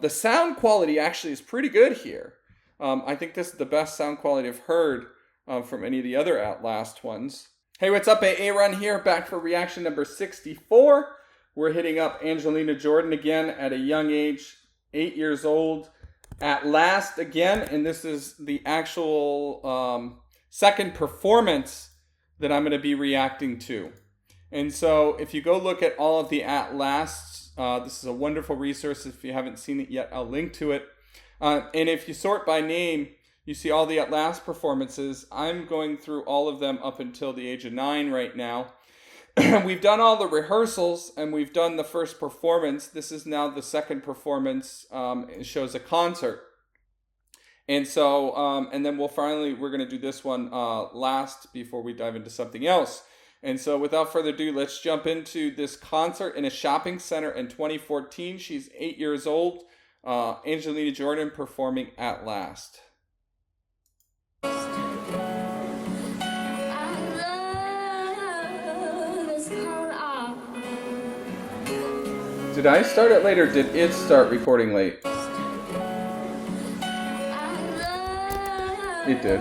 The sound quality actually is pretty good here. I think this is the best sound quality I've heard from any of the other Outlast ones. Hey, what's up? A-Aron here, back for reaction number 64. We're hitting up Angelina Jordan again at a young age, 8 years old. At last again, and this is the actual second performance that I'm going to be reacting to. And so if you go look at all of the At Lasts, this is a wonderful resource. If you haven't seen it yet, I'll link to it. And if you sort by name, you see all the At Last performances. I'm going through all of them up until the age of 9 right now. We've done all the rehearsals and we've done the first performance. This is now the second performance. It shows a concert. And so, and then we're going to do this one last before we dive into something else. And so without further ado, let's jump into this concert in a shopping center in 2014. She's 8 years old. Angelina Jordan performing At Last. Did I start it late or did it start recording late? It did.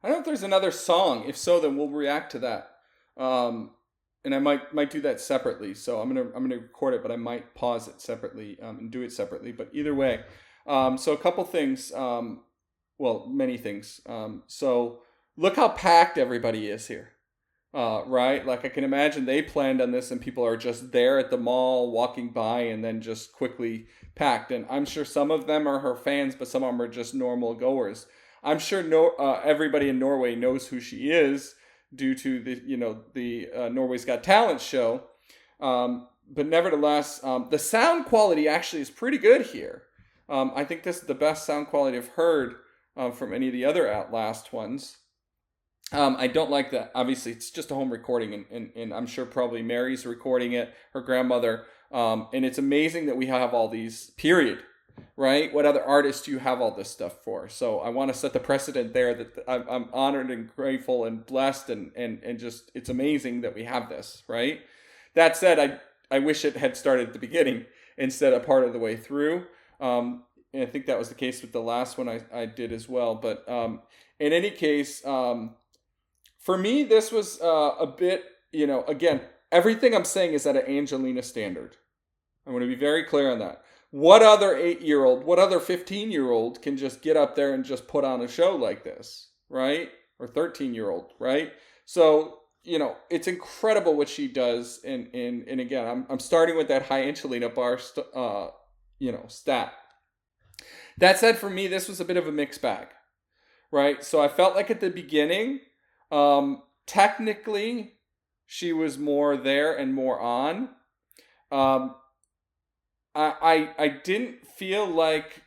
I don't know if there's another song. If so, then we'll react to that. And I might do that separately. So I'm gonna record it, but I might pause it separately and do it separately. But either way, so a couple things. Well, many things. So look how packed everybody is here. Right? Like I can imagine they planned on this and people are just there at the mall walking by and then just quickly packed. And I'm sure some of them are her fans, but some of them are just normal goers. I'm sure everybody in Norway knows who she is due to the Norway's Got Talent show. But nevertheless, the sound quality actually is pretty good here. I think this is the best sound quality I've heard from any of the other Outlast ones. I don't like that. Obviously, it's just a home recording, and I'm sure probably Mary's recording it, her grandmother. And it's amazing that we have all these, period. Right? What other artists do you have all this stuff for? So I want to set the precedent there that I'm honored and grateful and blessed and just, it's amazing that we have this, right? That said, I wish it had started at the beginning instead of part of the way through. And I think that was the case with the last one I did as well. But in any case, for me, this was a bit, again, everything I'm saying is at an Angelina standard. I want to be very clear on that. What other 8-year-old, what other 15-year-old can just get up there and just put on a show like this, right? Or 13-year-old, right? So, you know, it's incredible what she does. And again, I'm starting with that high Angelina bar, stat. That said, for me, this was a bit of a mixed bag, right? So I felt like at the beginning, technically, she was more there and more on. I didn't feel like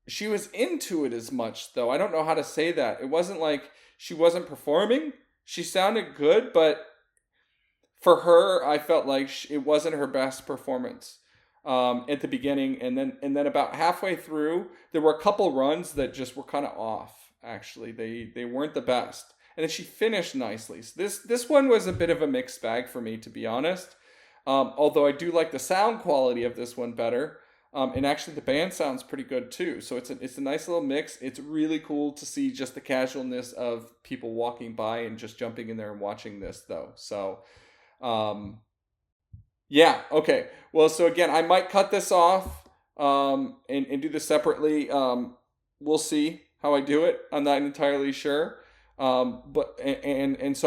she was into it as much, though. I don't know how to say that. It wasn't like she wasn't performing. She sounded good, but for her, I felt like it wasn't her best performance at the beginning, and then about halfway through, there were a couple runs that just were kind of off. Actually, they weren't the best, and then she finished nicely. So this one was a bit of a mixed bag for me, to be honest. Although I do like the sound quality of this one better, and actually the band sounds pretty good too. So it's a nice little mix. It's really cool to see just the casualness of people walking by and just jumping in there and watching this, though. So, yeah, okay. Well, so again, I might cut this off and do this separately. We'll see how I do it. I'm not entirely sure. So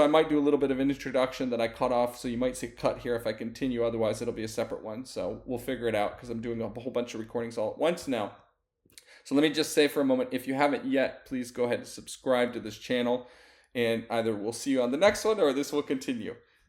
I might do a little bit of an introduction that I cut off, so you might see cut here if I continue, otherwise it'll be a separate one. So we'll figure it out because I'm doing a whole bunch of recordings all at once now. So let me just say for a moment, if you haven't yet, please go ahead and subscribe to this channel, and either we'll see you on the next one or this will continue.